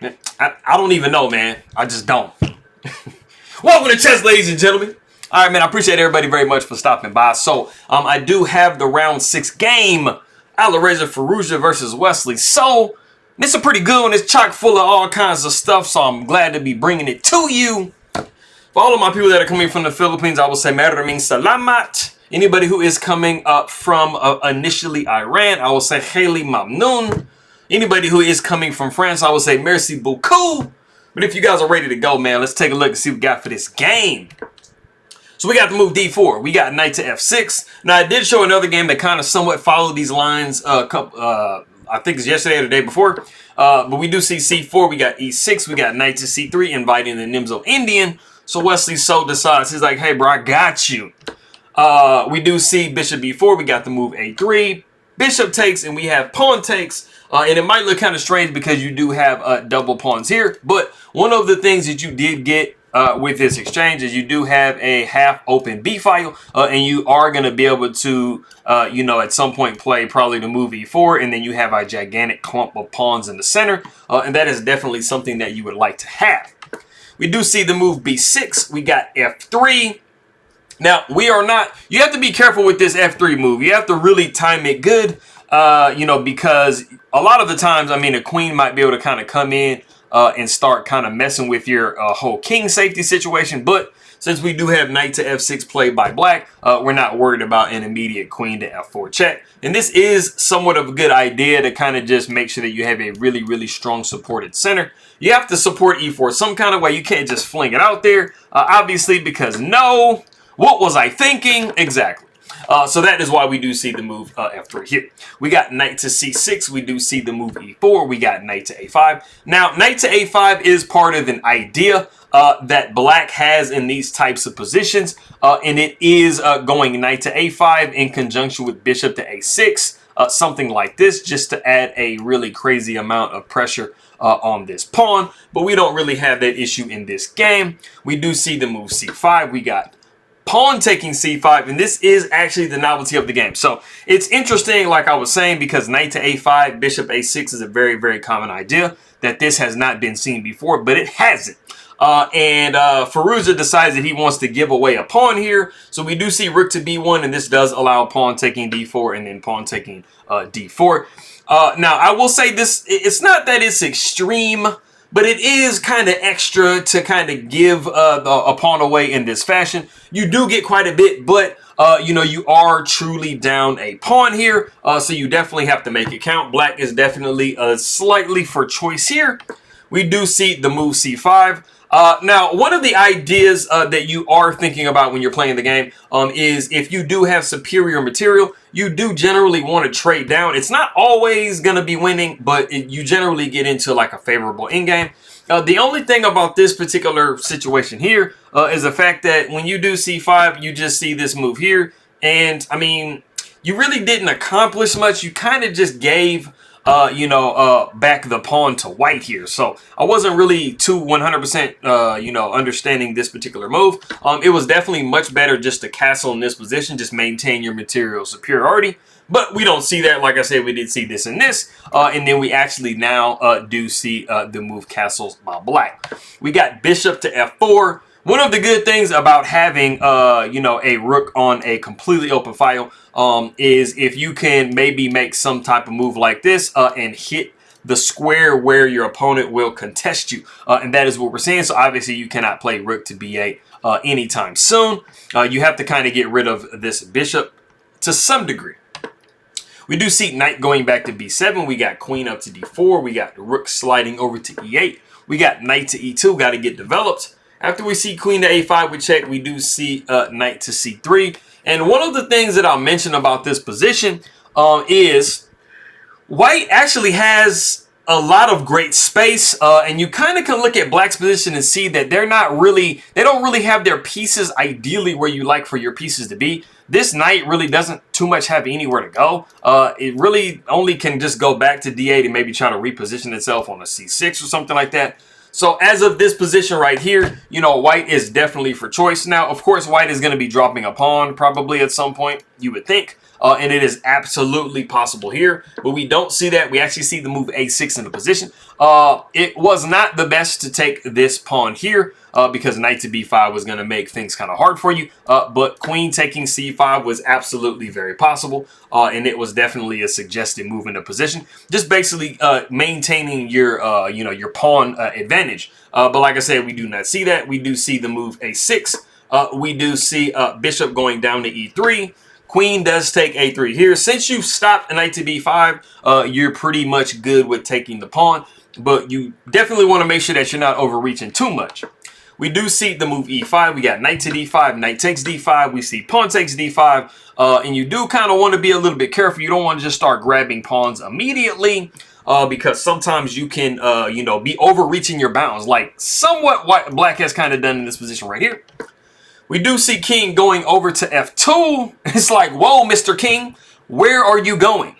I don't even know, man. I just don't. Welcome to chess, ladies and gentlemen. All right, man, I appreciate everybody very much for stopping by. So, I do have the round 6 game. Firouzja versus Wesley So. It's a pretty good one. It's chock full of all kinds of stuff, so I'm glad to be bringing it to you. For all of my people that are coming from the Philippines, I will say maraming salamat. Anybody who is coming up from initially Iran, I will say khayli mamnoon. Anybody who is coming from France, I will say merci beaucoup. But if you guys are ready to go, man, let's take a look and see what we got for this game. So we got the move d4. We got knight to f6. Now, I did show another game that kind of somewhat followed these lines. I think it's yesterday or the day before. But we do see c4. We got e6. We got knight to c3, inviting the Nimzo Indian. So Wesley So decides, he's like, hey, bro, I got you. We do see bishop b4. We got the move a3. Bishop takes, and we have pawn takes. And it might look kind of strange because you do have double pawns here. But one of the things that you did get with this exchange is you do have a half open B file. And you are going to be able to, at some point play probably the move e4. And then you have a gigantic clump of pawns in the center. And that is definitely something that you would like to have. We do see the move b6. We got f3. Now, you have to be careful with this f3 move. You have to really time it good. Because a lot of the times, a queen might be able to kind of come in and start kind of messing with your whole king safety situation. But since we do have knight to f6 played by black, we're not worried about an immediate queen to f4 check. And this is somewhat of a good idea to kind of just make sure that you have a really, really strong supported center. You have to support e4 some kind of way. You can't just fling it out there, obviously, because no, what was I thinking? Exactly. So that is why we do see the move f3 here. We got knight to c6. We do see the move e4. We got knight to a5. Now, knight to a5 is part of an idea that black has in these types of positions. And it is going knight to a5 in conjunction with bishop to a6. Something like this, just to add a really crazy amount of pressure on this pawn. But we don't really have that issue in this game. We do see the move c5. We got pawn taking c5, and this is actually the novelty of the game. So it's interesting, like I was saying, because knight to a5, bishop a6 is a very, very common idea that this has not been seen before, but it hasn't. Firouzja decides that he wants to give away a pawn here. So we do see rook to b1, and this does allow pawn taking d4 and then pawn taking d4. Now, I will say this, it's not that it's extreme, but it is kind of extra to kind of give a pawn away in this fashion. You do get quite a bit, but you are truly down a pawn here. So you definitely have to make it count. Black is definitely slightly for choice here. We do see the move c5. Now, one of the ideas that you are thinking about when you're playing the game is if you do have superior material, you do generally want to trade down. It's not always going to be winning, but you generally get into like a favorable endgame. The only thing about this particular situation here is the fact that when you do c5, you just see this move here. And, you really didn't accomplish much. You kind of just gave back the pawn to white here. So I wasn't really too 100%, understanding this particular move. It was definitely much better just to castle in this position, just maintain your material superiority. But we don't see that. Like I said, we did see this and this. And then we actually now do see the move castles by black. We got bishop to f4. One of the good things about having, a rook on a completely open file is if you can maybe make some type of move like this and hit the square where your opponent will contest you. And that is what we're seeing. So obviously you cannot play rook to b8 anytime soon. You have to kind of get rid of this bishop to some degree. We do see knight going back to b7. We got queen up to d4. We got the rook sliding over to e8. We got knight to e2. Got to get developed. After we see queen to a5 with check, we do see knight to c3. And one of the things that I'll mention about this position is white actually has a lot of great space. And you kind of can look at black's position and see that they don't really have their pieces ideally where you like for your pieces to be. This knight really doesn't too much have anywhere to go. It really only can just go back to d8 and maybe try to reposition itself on a c6 or something like that. So as of this position right here, white is definitely for choice. Now, of course, white is going to be dropping a pawn probably at some point, you would think. and it is absolutely possible here. But we don't see that. We actually see the move a6 in the position. It was not the best to take this pawn here because knight to b5 was going to make things kind of hard for you. But queen taking c5 was absolutely very possible, and it was definitely a suggested move in the position. Just basically maintaining your your pawn advantage. But like I said, we do not see that. We do see the move a6. We do see bishop going down to e3. Queen does take a3 here. Since you've stopped knight to b5, you're pretty much good with taking the pawn. But you definitely want to make sure that you're not overreaching too much. We do see the move e5. We got knight to d5, knight takes d5. We see pawn takes d5. And you do kind of want to be a little bit careful. You don't want to just start grabbing pawns immediately. Because sometimes you can, be overreaching your bounds. Like somewhat what black has kind of done in this position right here. We do see king going over to f2. It's like, whoa, Mr. King, where are you going?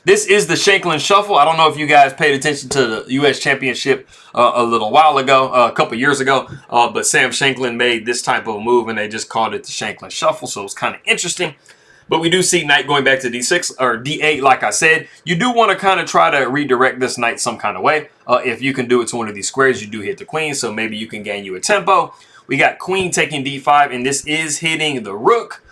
This is the Shanklin Shuffle. I don't know if you guys paid attention to the U.S. Championship a little while ago, a couple years ago, but Sam Shanklin made this type of move, and they just called it the Shanklin Shuffle, so it's kind of interesting. But we do see knight going back to d6 or d8, like I said. You do want to kind of try to redirect this knight some kind of way. If you can do it to one of these squares, you do hit the queen, so maybe you can gain you a tempo. We got queen taking d5, and this is hitting the rook.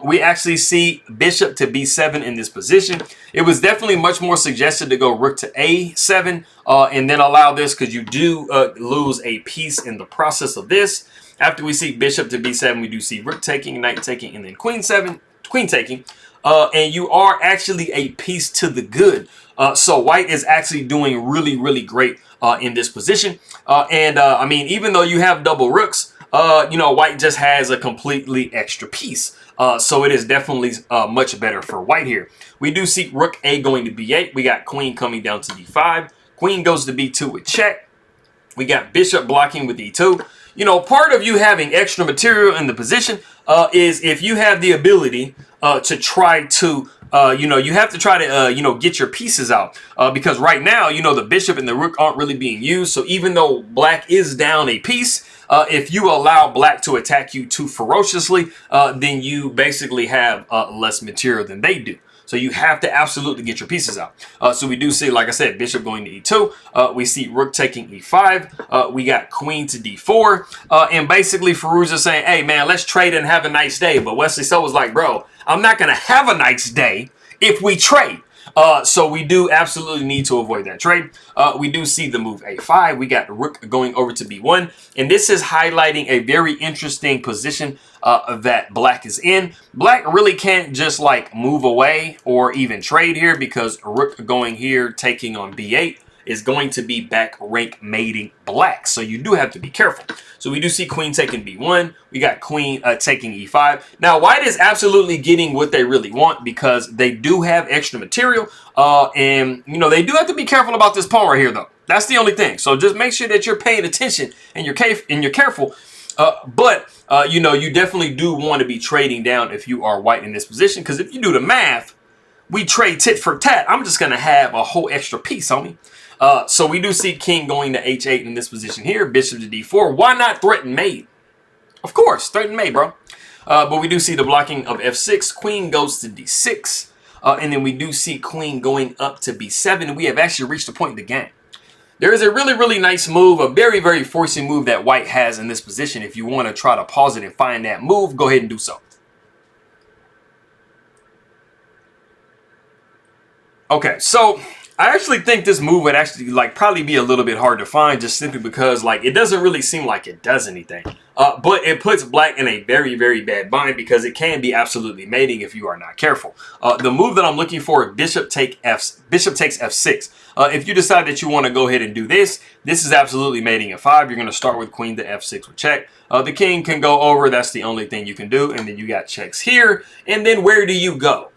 We actually see bishop to b7 in this position. It was definitely much more suggested to go rook to a7 and then allow this because you do lose a piece in the process of this. After we see bishop to b7, we do see rook taking, knight taking, and then queen taking. And you are actually a piece to the good. So white is actually doing really, really great in this position. I mean, even though you have double rooks, white just has a completely extra piece. So it is definitely much better for white here. We do see rook a going to b8. We got queen coming down to d5. Queen goes to b2 with check. We got bishop blocking with e2. Part of you having extra material in the position is if you have the ability to try to, you have to try to, get your pieces out. Because right now, the bishop and the rook aren't really being used. So even though black is down a piece, if you allow black to attack you too ferociously, then you basically have less material than they do. So you have to absolutely get your pieces out. So we do see, like I said, bishop going to e2. We see rook taking e5. We got queen to d4. And basically Firouzja saying, hey, man, let's trade and have a nice day. But Wesley So was like, bro, I'm not going to have a nice day if we trade. So we do absolutely need to avoid that trade. We do see the move a5. We got rook going over to b1. And this is highlighting a very interesting position that black is in. Black really can't just like move away or even trade here because rook going here taking on b8 is going to be back rank mating black. So you do have to be careful. So we do see queen taking b1. We got queen taking e5. Now white is absolutely getting what they really want because they do have extra material. And they do have to be careful about this pawn right here though. That's the only thing. So just make sure that you're paying attention and you're careful. You definitely do want to be trading down if you are white in this position. Because if you do the math, we trade tit for tat. I'm just going to have a whole extra piece on me. So we do see king going to h8 in this position here. Bishop to d4. Why not threaten mate? Of course, threaten mate, bro. But we do see the blocking of f6. Queen goes to d6. And then we do see queen going up to b7. We have actually reached a point in the game. There is a really, really nice move, a very, very forcing move that white has in this position. If you want to try to pause it and find that move, go ahead and do so. Okay, so I actually think this move would actually probably be a little bit hard to find just simply because it doesn't really seem like it does anything. But it puts black in a very, very bad bind because it can be absolutely mating if you are not careful. The move that I'm looking for, bishop takes f6. If you decide that you want to go ahead and do this, this is absolutely mating at 5. You're going to start with queen to f6 with check. The king can go over. That's the only thing you can do. And then you got checks here. And then where do you go?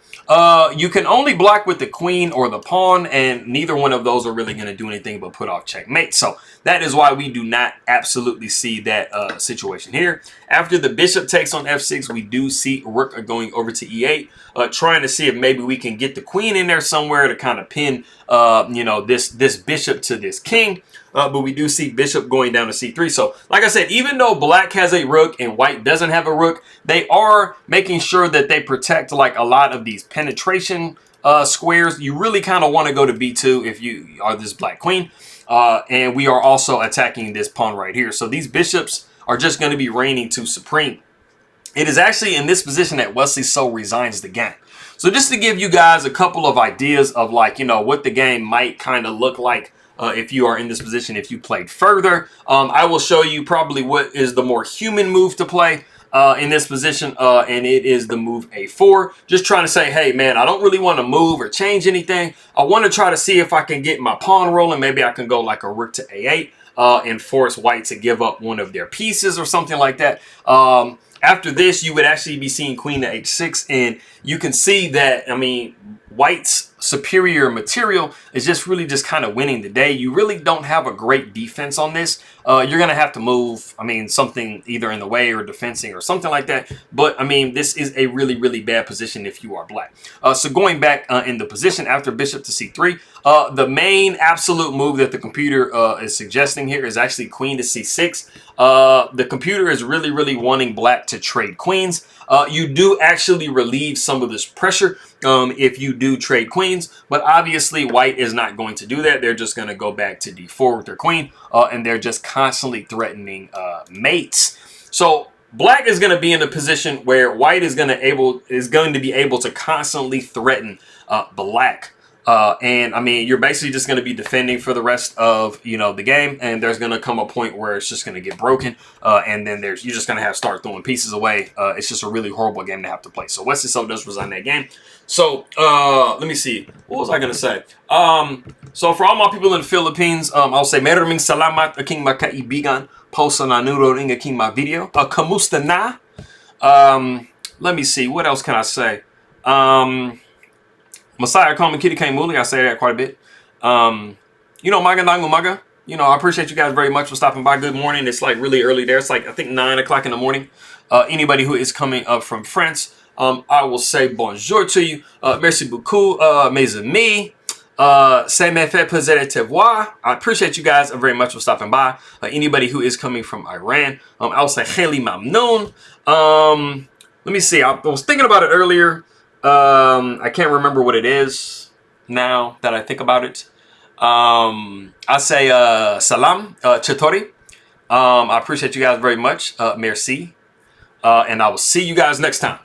You can only block with the queen or the pawn, and neither one of those are really going to do anything but put off checkmate. So that is why we do not absolutely see that situation here. After the bishop takes on f6, we do see rook going over to e8, trying to see if maybe we can get the queen in there somewhere to kind of pin you know, this bishop to this king. But we do see bishop going down to c3. So, like I said, even though black has a rook and white doesn't have a rook, they are making sure that they protect like a lot of these penetration squares. You really kind of want to go to b2 if you are this black queen. And we are also attacking this pawn right here. So these bishops are just going to be reigning to supreme. It is actually in this position that Wesley So resigns the game. So just to give you guys a couple of ideas of like, you know, what the game might kind of look like if you are in this position, if you played further. I will show you probably what is the more human move to play in this position, and it is the move a4. Just trying to say, hey, man, I don't really want to move or change anything. I want to try to see if I can get my pawn rolling. Maybe I can go like a rook to a8 and force white to give up one of their pieces or something like that. After this, you would actually be seeing queen to h6, and you can see that, I mean, white's superior material is just really just kind of winning the day. You really don't have a great defense on this. You're going to have to move, I mean, something either in the way or defensing or something like that. But, I mean, this is a really, really bad position if you are black. So going back in the position after bishop to c3, the main absolute move that the computer is suggesting here is actually queen to c6. The computer is really, really wanting black to trade queens. You do actually relieve some of this pressure if you do trade queens, but obviously white is not going to do that. They're just going to go back to d4 with their queen, and they're just constantly threatening mates. So black is going to be in a position where white is going to be able to constantly threaten black. And I mean, you're basically just going to be defending for the rest of, you know, the game. And there's going to come a point where it's just going to get broken. And then you're just going to have to start throwing pieces away. It's just a really horrible game to have to play. So Wesley So does resign that game. So let me see. What was I going to say? So for all my people in the Philippines, I'll say maraming salamat aking makaibigan po sa nanonood ng aking mga video. Kamusta na? Let me see. What else can I say? Messiah Coleman Kitty K Mooley, I say that quite a bit. You know, Magandang Umaga. You know, I appreciate you guys very much for stopping by. Good morning. It's like really early there. It's like, I think 9 o'clock in the morning. Anybody who is coming up from France, I will say bonjour to you. Merci beaucoup, mes amis. Ça me fait plaisir de te voir. I appreciate you guys very much for stopping by. Anybody who is coming from Iran, I will say Khali Mamnoon. Let me see. I was thinking about it earlier. I can't remember what it is now that I think about it. I say salam, chatori. I appreciate you guys very much. Merci. And I will see you guys next time.